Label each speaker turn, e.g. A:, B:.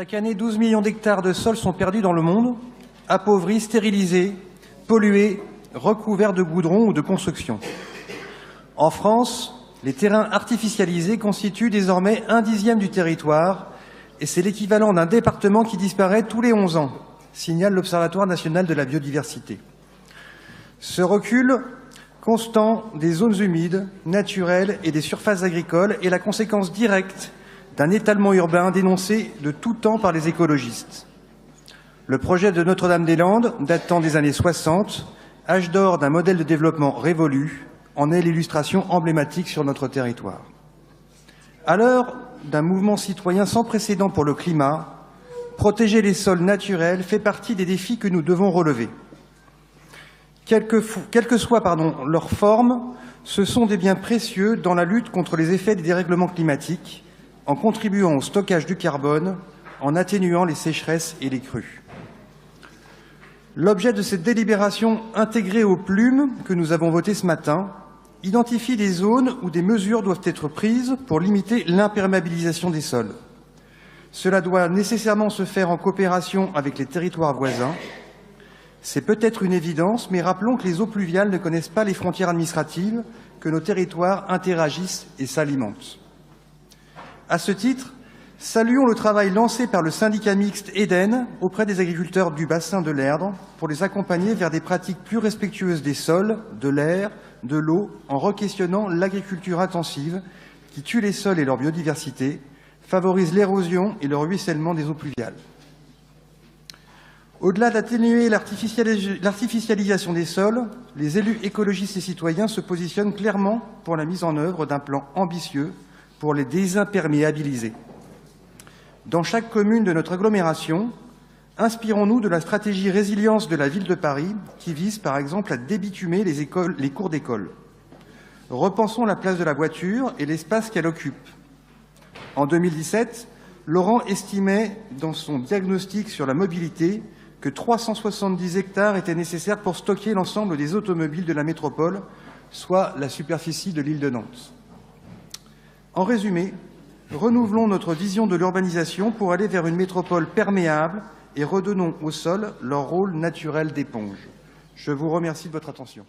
A: Chaque année, 12 millions d'hectares de sols sont perdus dans le monde, appauvris, stérilisés, pollués, recouverts de goudron ou de construction. En France, les terrains artificialisés constituent désormais 1/10 du territoire et c'est l'équivalent d'un département qui disparaît tous les 11 ans, signale l'Observatoire national de la biodiversité. Ce recul constant des zones humides, naturelles et des surfaces agricoles est la conséquence directe d'un étalement urbain dénoncé de tout temps par les écologistes. Le projet de Notre-Dame-des-Landes, datant des années 60, âge d'or d'un modèle de développement révolu, en est l'illustration emblématique sur notre territoire. À l'heure d'un mouvement citoyen sans précédent pour le climat, protéger les sols naturels fait partie des défis que nous devons relever. Quelle que soit leur forme, ce sont des biens précieux dans la lutte contre les effets des dérèglements climatiques, en contribuant au stockage du carbone, en atténuant les sécheresses et les crues. L'objet de cette délibération intégrée aux plumes que nous avons votée ce matin identifie des zones où des mesures doivent être prises pour limiter l'imperméabilisation des sols. Cela doit nécessairement se faire en coopération avec les territoires voisins. C'est peut-être une évidence, mais rappelons que les eaux pluviales ne connaissent pas les frontières administratives, que nos territoires interagissent et s'alimentent. À ce titre, saluons le travail lancé par le syndicat mixte Eden auprès des agriculteurs du bassin de l'Erdre pour les accompagner vers des pratiques plus respectueuses des sols, de l'air, de l'eau, en re-questionnant l'agriculture intensive qui tue les sols et leur biodiversité, favorise l'érosion et le ruissellement des eaux pluviales. Au-delà d'atténuer l'artificialisation des sols, les élus écologistes et citoyens se positionnent clairement pour la mise en œuvre d'un plan ambitieux pour les désimperméabiliser. Dans chaque commune de notre agglomération, inspirons-nous de la stratégie résilience de la ville de Paris qui vise par exemple à débitumer les cours d'école. Repensons la place de la voiture et l'espace qu'elle occupe. En 2017, Laurent estimait dans son diagnostic sur la mobilité que 370 hectares étaient nécessaires pour stocker l'ensemble des automobiles de la métropole, soit la superficie de l'île de Nantes. En résumé, renouvelons notre vision de l'urbanisation pour aller vers une métropole perméable et redonnons aux sols leur rôle naturel d'éponge. Je vous remercie de votre attention.